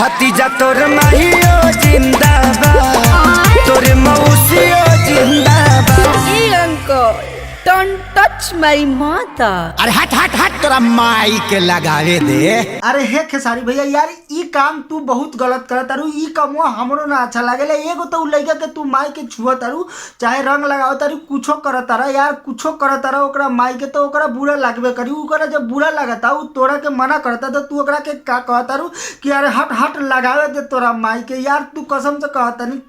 भतीजा तोर माहियो जिंदाबाद, तोर मौसियो जिंदाबाद। Uncle don't touch my mother. अरे हट हट हट, तोरा माई के लगावे दे। अरे हे खेसारी भैया यार ई काम तू बहुत गलत करत तारू। ई कमवा हमरो ना अच्छा लागेला। एगो तो लइका के तू माई के छुआ तारू, चाहे रंग लगाओ तारू, कुछो करत तारा यार, कुछो करत तारा ओकरा माई के, तो ओकरा बुरा लागबे करी। ओकरा जब बुरा लगता उ तोरा के मना करता तो तू ओकरा के का कहत तारू कि अरे हट हट लगावे दे तोरा माई के। यार तू कसम से कहत नहीं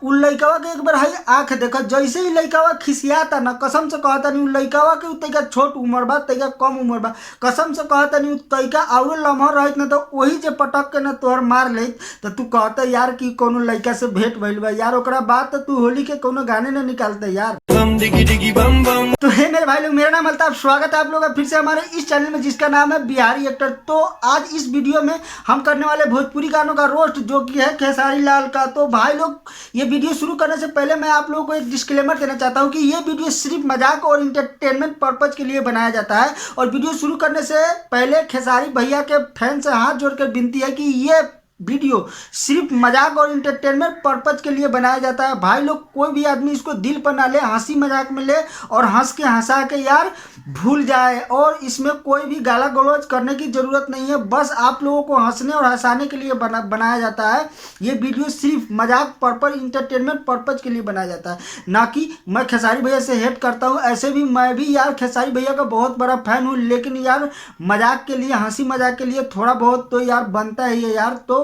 उ लइकावा के एक बार हई आंख देख, जैसे ही लइकावा खिसियाता ना, कसम से कहत नहीं उ लइकावा के तइका छोट उम्र बा, तइका कम उम्र बा, कसम से कहत नहीं तइका और लम्हा रहत ना तो वही जे पटक के ना तोहर मार ले तो तू कहता यार कि कोनो लइका से भेंट भइल बा यार। ओकरा बात तो तू होली के कोनो गाने ना निकालते यार। बम डिगी डिगी बम बम। तो हे मेरे भाई लोग, मेरा नाम अल्ताफ, स्वागत है आप लोगों का फिर से हमारे इस चैनल में जिसका नाम है बिहारी एक्टर। तो आज इस वीडियो में हम करने वाले भोजपुरी गानों का रोस्ट जो कि है खेसारी लाल का। तो भाई लोग ये वीडियो शुरू करने से पहले मैं आप लोगों को एक डिस्क्लेमर देना चाहता हूँ कि ये वीडियो सिर्फ मजाक और इंटरटेनमेंट पर्पज के लिए बनाया जाता है। और वीडियो शुरू करने से पहले खेसारी भैया के फैन से हाथ जोड़कर विनती है कि ये वीडियो सिर्फ मजाक और इंटरटेनमेंट पर्पज के लिए बनाया जाता है। भाई लोग कोई भी आदमी इसको दिल पर ना ले, हंसी मजाक में ले और हंस के हंसा के यार भूल जाए। और इसमें कोई भी गाला गलौज करने की ज़रूरत नहीं है, बस आप लोगों को हंसने और हंसाने के लिए बनाया जाता है। ये वीडियो सिर्फ मजाक पर्पज इंटरटेनमेंट पर्पज के लिए बनाया जाता है, ना कि मैं खेसारी भैया से हेट करता हूँ। ऐसे भी मैं भी यार खेसारी भैया का बहुत बड़ा फैन हूँ, लेकिन यार मजाक के लिए, हंसी मजाक के लिए थोड़ा बहुत तो यार बनता ही है यार। तो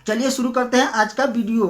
चलिए शुरू करते हैं आज का वीडियो।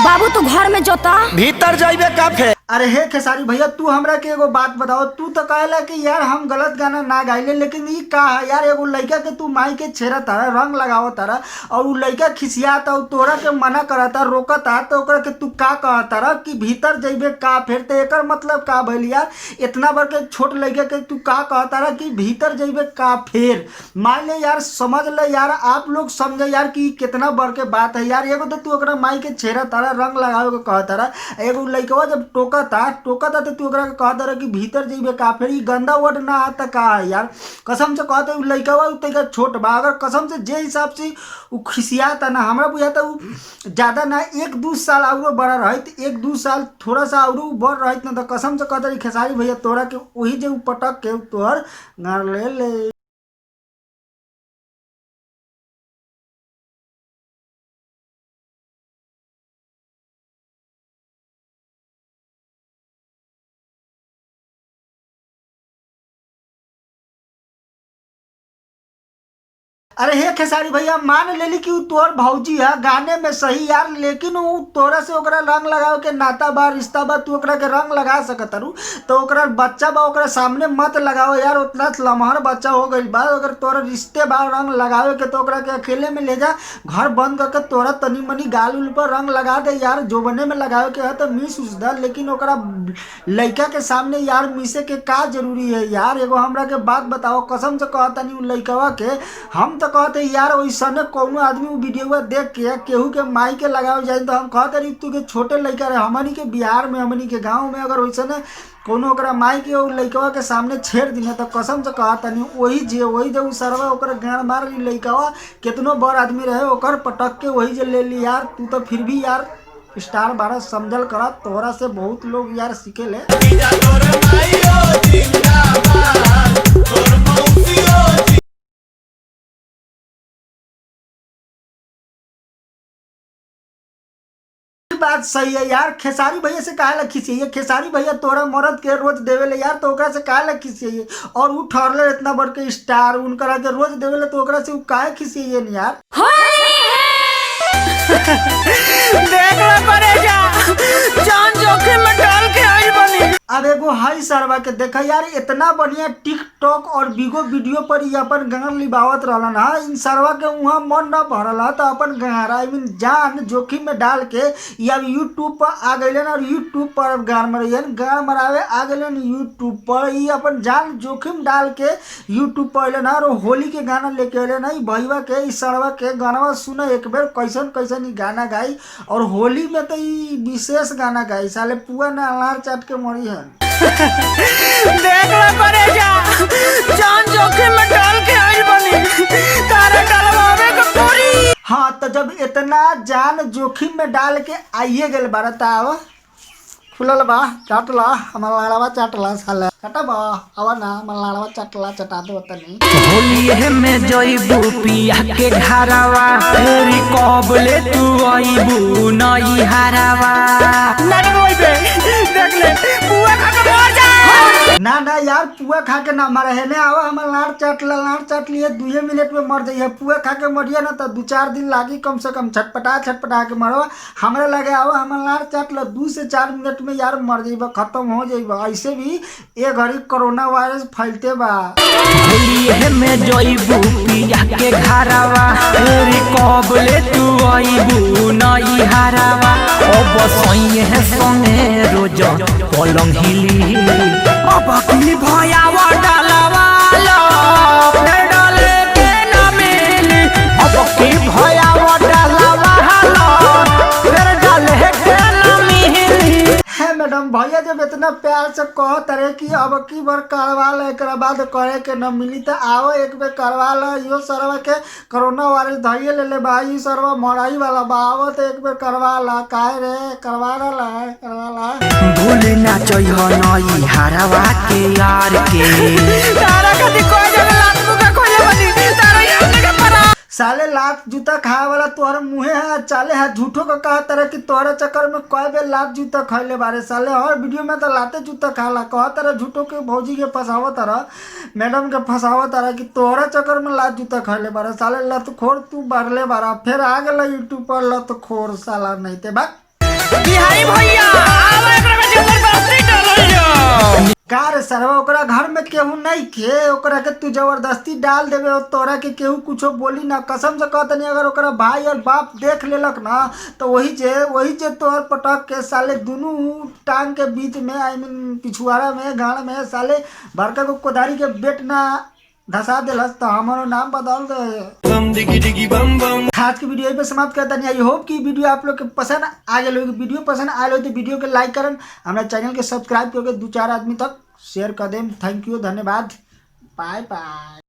बाबू तू घर में जोता, भीतर जाइबे काफे। अरे हे खेसारी भैया तू हमरा के एगो बात बताओ। तू तो कहला कि यार हम गलत गाना ना गाइले, लेकिन ई का है यार, एगो लड़का के तू माई के छेड़ा तारा, रंग लगाओ तारा, और उ लड़का खिसियाता और तोरा के मना करता, रोकता, तो ओकरा के तू का कहता कि भीतर जइबे का फेर? तो एकर मतलब का भइल यार? इतना बड़ के छोट लड़का के तू का कहता कि भीतर जइबे का फेर? मान ले यार, समझ ले यार, आप लोग समझे यार कि कितना बड़ के बात है यार। एगो तो तू ओकरा माई के छेड़ा तारा, रंग लगावे के कहता, एगो लड़का जब टोका था तो तू ओकरा के कहता रहा कि भीतर जइबे का फेर? ई गंदा वर्ड ना आता का है यार? कसम से कहता उ लइकावा तइका छोट बा, अगर कसम से जे हिसाब से उ खिसियाता ना, हमरा बुझाता उ ज्यादा ना 1-2 साल और बड़ा रहित, 1-2 साल थोड़ा सा और बढ़ रहित ना, तो कसम से कहता खेसारी भैया तोरा के वही जे पटक के तोहर गार ले। अरे हे खेसारी भैया, मान लेली कि तोहर भौजी है गाने में सही यार, लेकिन उ तोरा से ओकरा रंग लगावे के नाता बा, रिश्ता बा, तू ओकरा के रंग लगा सकत रू, तो ओकरा बच्चा बा ओकरा सामने मत लगाओ यार। उतना लमहर बच्चा हो गई बा, अगर तोरा रिश्ते बा रंग लगावे के तो ओकरा के अकेले में ले जा, घर बंद करके तोरा तनी मनी गाल उल पर रंग लगा दे यार। जोबने में लगावे के है तो मिस उस दा, लेकिन ओकरा लइका के सामने यार मिसे के का जरूरी है यार? एगो हमरा के बात बताओ, कसम से कहता नहीं उ लइकावा के हम तो कहते यार वैसने कोनो आदमी वीडियो देख के केहू के माई के लगावे जाए तो हम कहते रही तू के छोटे लड़का रहे। हमनी के बिहार में, हमनी के गांव में अगर वैसने कोनो ओकरा माई के लड़कवा के सामने छेड़ दिने तो कसम से कहता नहीं वही जे सरवा ओकरा गाड़ मार ली लड़कवा, कितनो बड़ आदमी रहे ओकर पटक के वही जे ले ली यार। तू तो फिर भी यार स्टार बारह समझल करा, तोहरा से बहुत लोग यार सीखे ले। बात सही है यार, खेसारी भैया से काहे ला खिसिए? खेसारी भैया तोरा मरद के रोज देवेले यार, तो ओकरा से काहे ला खिसिए? और उ ठहरले इतना बड़ के स्टार, उनकरा के रोज देवेले तो ओकरा से उ काहे खिसिए नहीं यार? देख ला करे जा, जान जोखिम में डाल के आई बनी। अब एगो हाई सरवा के देखा यार, इतना बढ़िया टिकटॉक और बिगो वीडियो पर ये अपन गान लिबावत रहलन हा, इन सरवा के वहाँ मन न भरल हा तो अपन गाना आई मीन जान जोखिम में डाल के ये अब यूट्यूब पर आ गए और यूट्यूब पर अब गान मरावे आ गए यूट्यूब पर। ये अपन जान जोखिम डाल के यूट्यूब पर अलन और होली के गाना लेके अलन है। भैया के इस सरवा के गाना सुना एक बेर, कैसन कैसन ही गाना गाई, और होली में तो ये विशेष गाना गाई, साले पुआ ने अलार चाट के मरी है। देख ला करे जा, जान जोखिम में डाल के आई बनी। इतना जान जोखिम में डाल के आइए गए बारा ताव खुलल बा चाटला हमार लाड़वा चाटला साला चटबा आवा ना हमार लाड़वा चाटला चटा दो तनी होली में जइबू पिया के घरवा फेरी कबले तू आइबू नई हरवा नहीं रोई बे देख ले बुआ खा के मर जा ना यार पुआ खा के ना मरे है ना आवा हमार लाड़ चाट लिए 2 मिनट में मर जाइए पुआ खा के मरिए ना तो 2-4 दिन लागी कम से कम छटपटा के मरवा हमरा लगे आवा हमार लाड़ चाट लो 2 से 4 मिनट में यार मर जाइबा खत्म हो जाइबा ऐसे भी ये घड़ी कोरोना वायरस फैलते बा होली में जइबू पिया के घरवा फेरी कबले तू आइबू नई हरवा अब सही है संगे रोज पलंग हिली अब की भयावा डालवा लो फिर डाले के न मिली अब की भयावा डालवा लो फिर डाले के न मिली है मैडम भैया जब इतना प्यार से कह तरे कि अब की बार करवा लो एक बाद करे के न मिली तो आओ एक बेर करवा लो यो सरवा के कोरोना वायरस धइए ले भाई सरवा मराई वाला बा आओ तो एक बेर करवा ला काहे रे करवा ला भूल ना चाहिए नई हरवा के यार के तारा कदी कोई जगह लात मुका खोले बनी तारा ये लगे परा साले लात जूता खाए वाला तोहर मुँहे है चाले है झूठो का कहा तरह कि तोहरे चक्कर में कई बेर लात जूता खैले बारे साले हर वीडियो में तो लाते जूता खाला कह तरह झूठो के भौजी के फंसावो तरह मैडम के फंसावो तरह कि तोहरे चक्कर में लात जूता खैले बारे साले लत खोर तू बढ़ले बारा फिर आ गए यूट्यूब पर लत खोर साला नहीं ते बा बिहारी भैया आवा एकरा में जबरदस्ती डालियो का रे सरवा ओकरा घर में केहू नहीं खे ओकरा के तू जबरदस्ती डाल देवे और तोरा के केहू कुछो बोली ना कसम से कहतनी अगर ओकरा भाई और बाप देख लेलक ना तो वही जे तोहर पटक के साले दोनों टांग के बीच में आई मीन पिछुआरा में गाड़ में साले बड़का को कोदारी के बेट ना धसा दिलस तो हमारो नाम बदल दे बम डिगी डिगी बम बम। आज की वीडियो यहीं पे समाप्त करता नहीं। आई होप कि वीडियो आप लोग के पसंद आ गए होगी। वीडियो पसंद आए हो तो वीडियो के लाइक करन, हमारे चैनल के सब्सक्राइब करके 2-4 आदमी तक शेयर कर दें। थैंक यू, धन्यवाद, बाय बाय।